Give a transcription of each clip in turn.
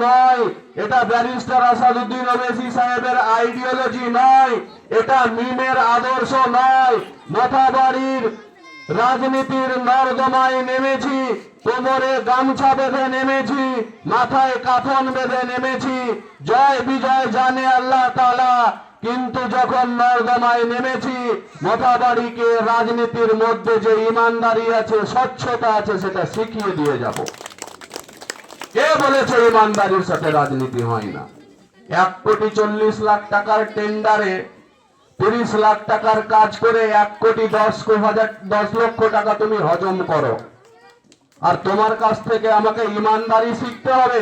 নয়, এটা ব্যারিস্টার আসাদুদ্দিন ওবেসী সাহেবের আইডিওলজি নয়, এটা মিমের আদর্শ নয়। মথাবাড়ির রাজনীতির নর্দমায় নেমেছি, কোমরে গামছা বেঁধে নেমেছি, মাথায় কাফন বেঁধে নেমেছি, জয় বিজয় জানে আল্লাহ তাআলা। কিন্তু যখন নর্দমায় নেমেছি, মথাবাড়িকে রাজনীতির মধ্যে যে ইমানদারি আছে, স্বচ্ছতা আছে, সেটা শিখিয়ে দিয়ে যাব। কে বলেছে ইমানদারির সাথে রাজনীতি হয় না? 1,40,00,000 টাকার টেন্ডারে 30 লাখ টাকার কাজ করে 1,10 লক্ষ টাকা তুমি হজম করো। আর তোমার কাছ থেকে আমাকে ইমানদারি শিখতে হবে,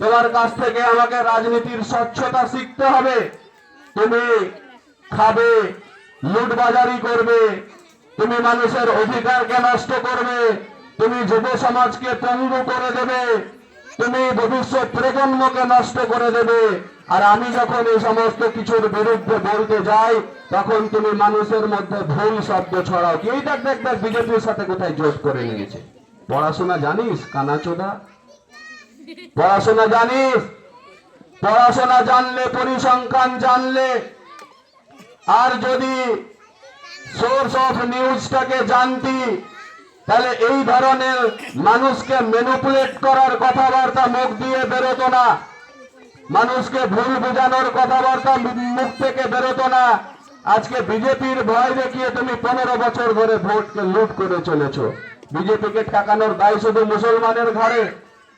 তোমার কাছ থেকে আমাকে রাজনীতির স্বচ্ছতা শিখতে হবে। তুমি খাবে, লুটবাজারি করবে, তুমি মানুষের অধিকারকে নষ্ট করবে, তুমি যুব সমাজকে পঙ্গু করে দেবে, তুমি ভবিষ্যৎ প্রজন্মকে নষ্ট করে দেবে। আর আমি যখন এই সমস্ত কিছুর বিরুদ্ধে বলতে যাই, তখন তুমি মানুষের মধ্যে ভুল শব্দ ছড়াও। কি এই দেখ দেখ দেখ বিজেপির সাথে কোথায় জোট করে নিয়েছে। পড়াশোনা জানিস কানাচোদা? পড়াশোনা জানিস? পড়াশোনা জানলে, পরিসংখ্যান জানলে, আর যদি সোর্স অফ নিউজটাকে জানতি, তাহলে এই ধরনের মানুষকে ম্যানিপুলেট করার কথাবার্তা মুখ দিয়ে বেরোতো না, মানুষকে ভুল বোঝানোর কথাবার্তা মুখ থেকে বেরোতো না। আজকে বিজেপির ভয় দেখিয়ে তুমি 15 বছর ধরে ভোটকে লুট করে চলেছো। বিজেপিকে ঠেকানোর দায় শুধু মুসলমানের ঘাড়ে।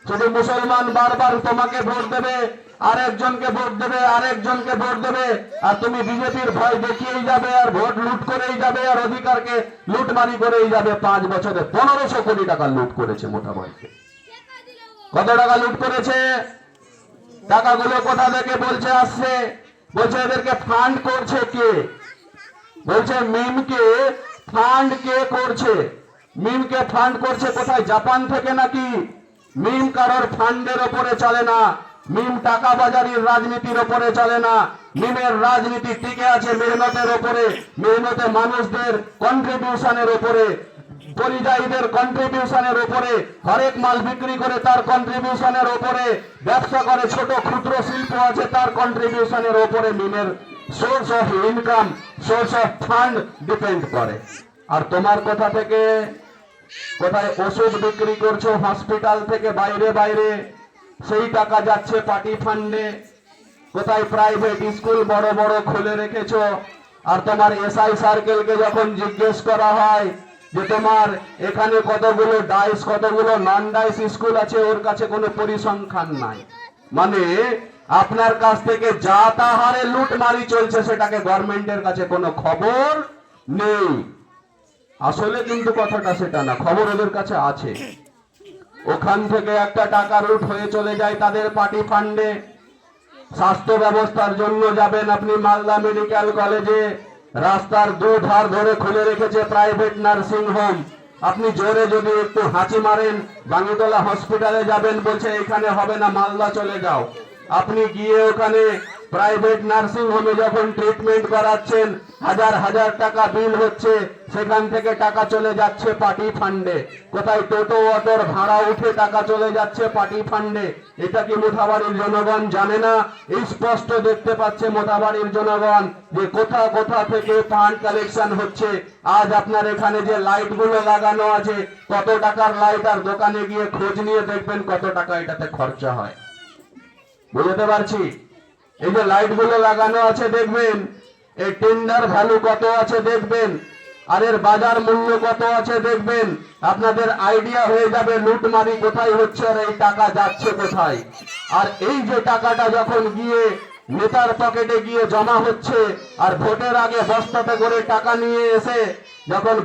শুধু মুসলমান বারবার তোমাকে ভোট দেবে, আরেকজনকে ভোট দেবে, আরেকজনকে ভোট দেবে, আর তুমি বিজেপির ভয় দেখিয়েই যাবে, আর ভোট লুট করেই যাবে, আর অধিকারকে লুটমারি করেই যাবে। 5 বছরে 1500 কোটি টাকা লুট করেছে মোটামুটি। কত টাকা লুট করেছে? টাকাগুলো কোথা থেকে বলছে আসছে? বলছে এদেরকে ফান্ড করছে কে? বলছে মিমকে ফান্ড কে করছে? মিমকে ফান্ড করছে কোথায়? জাপান থেকে নাকি? মিম কারোর ফান্ডের ওপরে চলে না, মিম টাকা বাজারির রাজনীতির ওপরে চলে না। মিমের রাজনীতি টিকে আছে মেহনতের ওপরে, মেহনতে মানুষদের কন্ট্রিবিউশনের ওপরে, পরিযায়ীদের কন্ট্রিবিউশনের উপরে, হরেক মাল বিক্রি করে তার কন্ট্রিবিউশনের উপরে, ব্যবসা করে ছোট ক্ষুদ্র শিল্প আছে তার কন্ট্রিবিউশনের উপরে মিমের source of income, source of fund depend করে। আর তোমার কথা থেকে কোথায় ওষুধ বিক্রি করছো হসপিটাল থেকে বাইরে বাইরে, সেই টাকা যাচ্ছে পার্টি ফান্ডে। কোথায় প্রাইভেট স্কুল বড় বড় খুলে রেখেছো। আর তোমার এসআই সার্কেলকে যখন জিজ্ঞেস করা হয় যে তোমার এখানে কতগুলো ডাইস, কতগুলো নন ডাইস স্কুল আছে, ওর কাছে কোনো পরিসংখ্যান নাই। মানে আপনার কাছ থেকে যা তা হারে লুটমারি চলছে, সেটাকে গভর্নমেন্টের কাছে কোনো খবর নেই। আসলে কিন্তু কথাটা সেটা না, খবর ওদের কাছে আছে। ওখান থেকে একটা টাকা লুট হয়ে চলে যায় তাদের পার্টি ফান্ডে। স্বাস্থ্য ব্যবস্থার জন্য যাবেন আপনি মালদা মেডিকেল কলেজে, রাস্তার দুধার ধরে খুলে রেখেছে প্রাইভেট নার্সিং হোম। আপনি জোরে যদি একটু হাঁচি মারেন, বাঙ্গিতলা হসপিটালে যাবেন, বলছে এখানে হবে না, মালদা চলে যাও। আপনি গিয়ে ওখানে প্রাইভেট নার্সিং হোমে যখন ট্রিটমেন্ট করাচ্ছেন, হাজার হাজার টাকা বিল হচ্ছে, সেখান থেকে টাকা চলে যাচ্ছে পার্টি ফান্ডে। কোথায় টোটো অটোর ভাড়া উঠে টাকা চলে যাচ্ছে পার্টি ফান্ডে। এটা কি মোথাবাড়ির জনগণ জানে না? এই স্পষ্ট দেখতে পাচ্ছে মোথাবাড়ির জনগণ যে কোথা কোথা থেকে ফান্ড কালেকশন হচ্ছে। আজ আপনার এখানে যে লাইট গুলো লাগানো আছে, কত টাকার লাইট, আর দোকানে গিয়ে খোঁজ নিয়ে দেখবেন কত টাকা এটাতে খরচা হয়। বুঝতে পারছি? এই যে লাইট গুলো লাগানো আছে দেখবেন, এই টেন্ডার ভ্যালু কত আছে দেখবেন, আর এর বাজার মূল্য কত আছে দেখবেন। আপনাদের আইডিয়া হয়ে যাবে লুটমারি কোথায় হচ্ছে আর এই টাকা যাচ্ছে কোথায়। আর এই যে টাকাটা যখন গিয়ে নেতার পকেটে গিয়ে জমা হচ্ছে, আর ভোটের আগে বস্তাতে করে টাকা নিয়ে এসে যখন